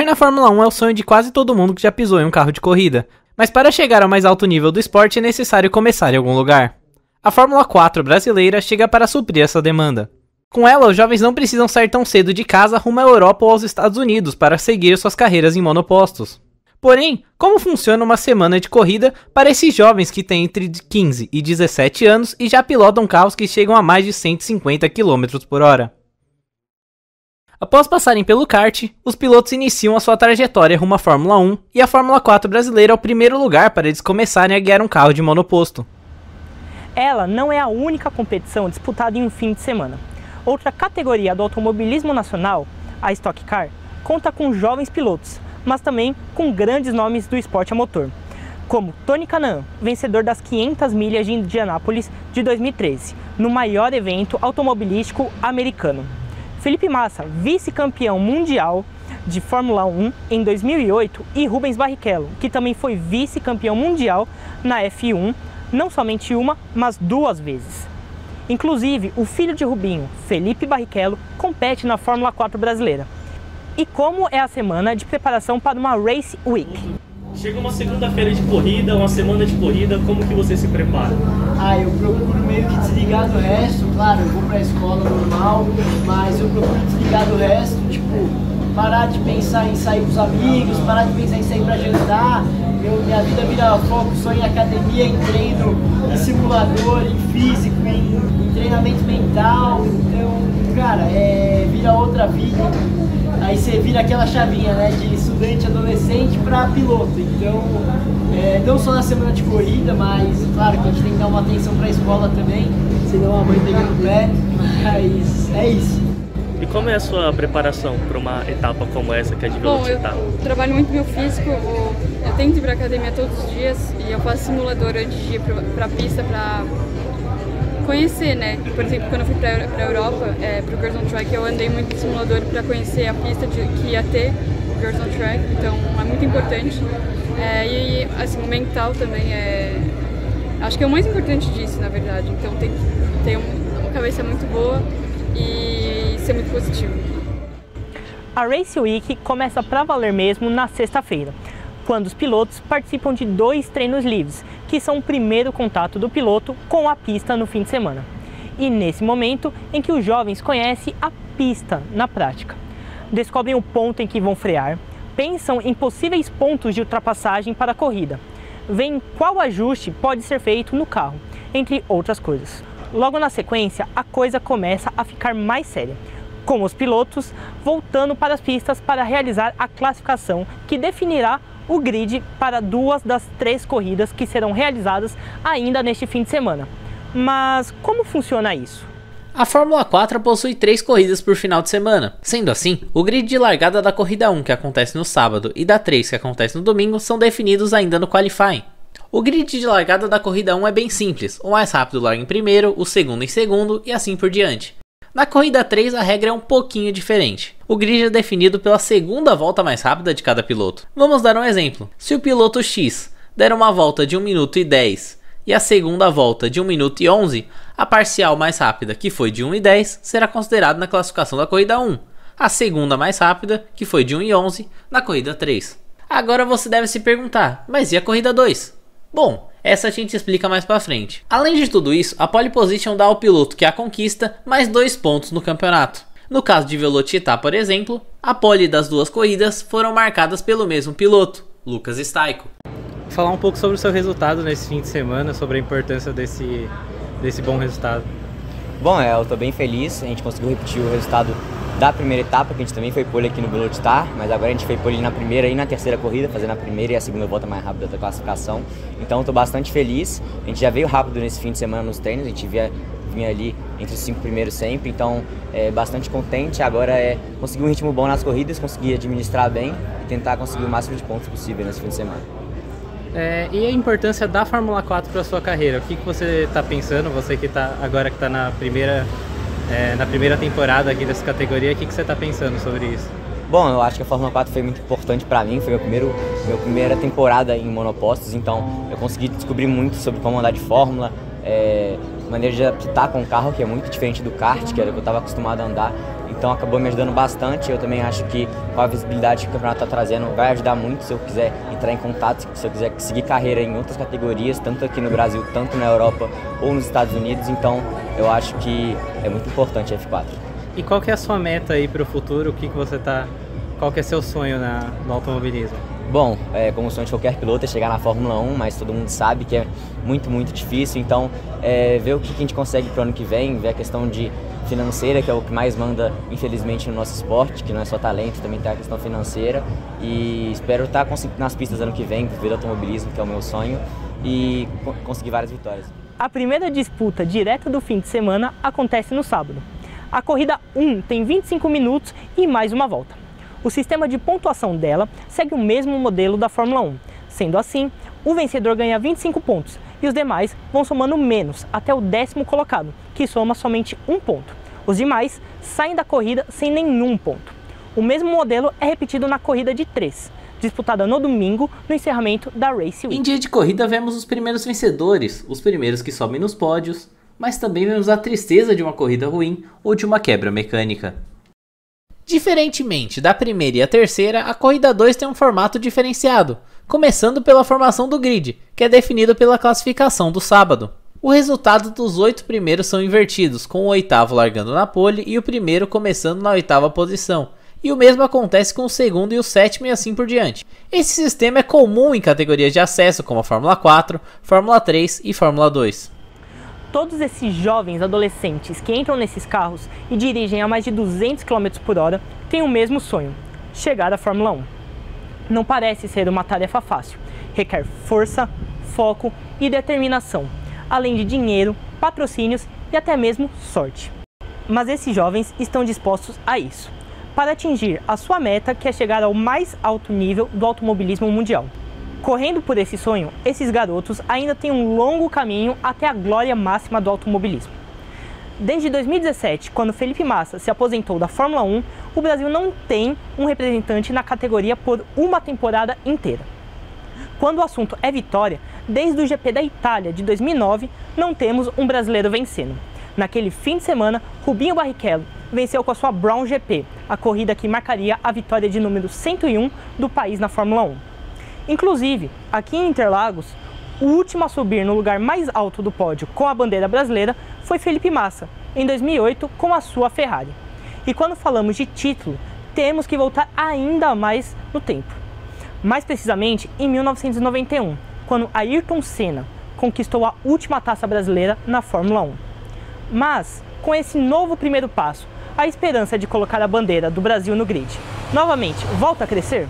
na Fórmula 1 é o sonho de quase todo mundo que já pisou em um carro de corrida, mas para chegar ao mais alto nível do esporte é necessário começar em algum lugar. A Fórmula 4 brasileira chega para suprir essa demanda. Com ela, os jovens não precisam sair tão cedo de casa rumo à Europa ou aos Estados Unidos para seguir suas carreiras em monopostos. Porém, como funciona uma semana de corrida para esses jovens que têm entre 15 e 17 anos e já pilotam carros que chegam a mais de 150 km por hora? Após passarem pelo kart, os pilotos iniciam a sua trajetória rumo à Fórmula 1 e a Fórmula 4 brasileira é o primeiro lugar para eles começarem a guiar um carro de monoposto. Ela não é a única competição disputada em um fim de semana. Outra categoria do automobilismo nacional, a Stock Car, conta com jovens pilotos, mas também com grandes nomes do esporte a motor, como Tony Kanaan, vencedor das 500 milhas de Indianápolis de 2013, no maior evento automobilístico americano. Felipe Massa, vice-campeão mundial de Fórmula 1 em 2008, e Rubens Barrichello, que também foi vice-campeão mundial na F1, não somente uma, mas 2 vezes. Inclusive, o filho de Rubinho, Felipe Barrichello, compete na Fórmula 4 brasileira. E como é a semana de preparação para uma Race Week? Chega uma segunda-feira de corrida, uma semana de corrida, como que você se prepara? Eu procuro meio que desligar do resto, claro, eu vou pra escola normal, mas eu procuro desligar do resto, tipo, parar de pensar em sair com os amigos, parar de pensar em sair pra jantar. Minha vida vira foco só em academia, em treino, em simulador, em físico, em treinamento mental, então, cara, vira outra vida. Aí você vira aquela chavinha, né, de estudante adolescente para piloto. Então, não só na semana de corrida, mas claro que a gente tem que dar uma atenção para a escola também, senão a mãe pega no pé, mas é isso. E como é a sua preparação para uma etapa como essa que é de velocidade? Bom, eu trabalho muito meu físico, eu tento ir para academia todos os dias e eu faço simulador antes de ir para a pista para conhecer, né? Por exemplo, quando eu fui para a Europa, para o Girls on Track, eu andei muito no simulador para conhecer a pista que ia ter o Girls on Track, então é muito importante. E assim, o mental também acho que é o mais importante disso, na verdade. Então tem que ter uma cabeça muito boa e ser muito positivo. A Race Week começa para valer mesmo na sexta-feira, quando os pilotos participam de 2 treinos livres, que são o primeiro contato do piloto com a pista no fim de semana. E nesse momento em que os jovens conhecem a pista na prática. Descobrem o ponto em que vão frear, pensam em possíveis pontos de ultrapassagem para a corrida, veem qual ajuste pode ser feito no carro, entre outras coisas. Logo na sequência, a coisa começa a ficar mais séria, com os pilotos voltando para as pistas para realizar a classificação que definirá o grid para 2 das 3 corridas que serão realizadas ainda neste fim de semana. Mas como funciona isso? A Fórmula 4 possui 3 corridas por final de semana. Sendo assim, o grid de largada da corrida 1, que acontece no sábado, e da 3, que acontece no domingo, são definidos ainda no qualifying. O grid de largada da corrida 1 é bem simples, o mais rápido larga em primeiro, o segundo em segundo e assim por diante. Na corrida 3 a regra é um pouquinho diferente. O grid é definido pela segunda volta mais rápida de cada piloto. Vamos dar um exemplo. Se o piloto X der uma volta de 1 minuto e 10 e a segunda volta de 1 minuto e 11, a parcial mais rápida, que foi de 1 e 10, será considerada na classificação da corrida 1. A segunda mais rápida, que foi de 1 e 11, na corrida 3. Agora você deve se perguntar, mas e a corrida 2? Bom, essa a gente explica mais pra frente. Além de tudo isso, a pole position dá ao piloto que a conquista mais 2 pontos no campeonato. No caso de Velocitar, por exemplo, a pole das 2 corridas foram marcadas pelo mesmo piloto, Lucas Staiko. Falar um pouco sobre o seu resultado nesse fim de semana, sobre a importância desse bom resultado. Bom, eu tô bem feliz, a gente conseguiu repetir o resultado da primeira etapa, que a gente também foi pole aqui no Velocitar, mas agora a gente foi pole na primeira e na terceira corrida, fazendo a primeira e a segunda volta mais rápida da classificação. Então estou bastante feliz, a gente já veio rápido nesse fim de semana nos treinos, a gente vinha ali entre os 5 primeiros sempre, então bastante contente. Agora conseguir um ritmo bom nas corridas, conseguir administrar bem e tentar conseguir o máximo de pontos possível nesse fim de semana. E a importância da Fórmula 4 para a sua carreira? O que você está pensando, você que está na primeira temporada aqui dessa categoria, o que você está pensando sobre isso? Bom, eu acho que a Fórmula 4 foi muito importante para mim, foi minha primeira temporada em monopostos, então eu consegui descobrir muito sobre como andar de Fórmula, maneira de apitar com o carro, que é muito diferente do kart, que era o que eu estava acostumado a andar. então acabou me ajudando bastante. Eu também acho que com a visibilidade que o campeonato está trazendo vai ajudar muito se eu quiser entrar em contato, se eu quiser seguir carreira em outras categorias, tanto aqui no Brasil, tanto na Europa ou nos Estados Unidos, então eu acho que é muito importante a F4. E qual que é a sua meta aí para o futuro? Qual que é seu sonho no automobilismo? Bom, como o sonho de qualquer piloto é chegar na Fórmula 1, mas todo mundo sabe que é muito, muito difícil, então ver o que a gente consegue para o ano que vem, ver a questão de financeira, que é o que mais manda, infelizmente, no nosso esporte, que não é só talento, também tem a questão financeira, e espero estar nas pistas ano que vem, viver o automobilismo, que é o meu sonho, e conseguir várias vitórias. A primeira disputa direta do fim de semana acontece no sábado. A corrida 1 tem 25 minutos e mais uma volta. O sistema de pontuação dela segue o mesmo modelo da Fórmula 1. Sendo assim, o vencedor ganha 25 pontos e os demais vão somando menos até o 10º colocado, que soma somente 1 ponto. Os demais saem da corrida sem nenhum ponto. O mesmo modelo é repetido na corrida de 3, disputada no domingo no encerramento da Race Week. Em dia de corrida vemos os primeiros vencedores, os primeiros que sobem nos pódios, mas também vemos a tristeza de uma corrida ruim ou de uma quebra mecânica. Diferentemente da primeira e a terceira, a corrida 2 tem um formato diferenciado, começando pela formação do grid, que é definido pela classificação do sábado. O resultado dos 8 primeiros são invertidos, com o 8º largando na pole e o primeiro começando na 8ª posição, e o mesmo acontece com o segundo e o 7º e assim por diante. Esse sistema é comum em categorias de acesso como a Fórmula 4, Fórmula 3 e Fórmula 2. Todos esses jovens adolescentes que entram nesses carros e dirigem a mais de 200 km por hora têm o mesmo sonho: chegar à Fórmula 1. Não parece ser uma tarefa fácil, requer força, foco e determinação, além de dinheiro, patrocínios e até mesmo sorte. Mas esses jovens estão dispostos a isso, para atingir a sua meta, que é chegar ao mais alto nível do automobilismo mundial. Correndo por esse sonho, esses garotos ainda têm um longo caminho até a glória máxima do automobilismo. Desde 2017, quando Felipe Massa se aposentou da Fórmula 1, o Brasil não tem um representante na categoria por uma temporada inteira. Quando o assunto é vitória, desde o GP da Itália de 2009, não temos um brasileiro vencendo. Naquele fim de semana, Rubinho Barrichello venceu com a sua Brown GP, a corrida que marcaria a vitória de número 101 do país na Fórmula 1. Inclusive, aqui em Interlagos, o último a subir no lugar mais alto do pódio com a bandeira brasileira foi Felipe Massa, em 2008 com a sua Ferrari. E quando falamos de título, temos que voltar ainda mais no tempo. Mais precisamente em 1991, quando Ayrton Senna conquistou a última taça brasileira na Fórmula 1. Mas, com esse novo primeiro passo, a esperança de colocar a bandeira do Brasil no grid novamente volta a crescer?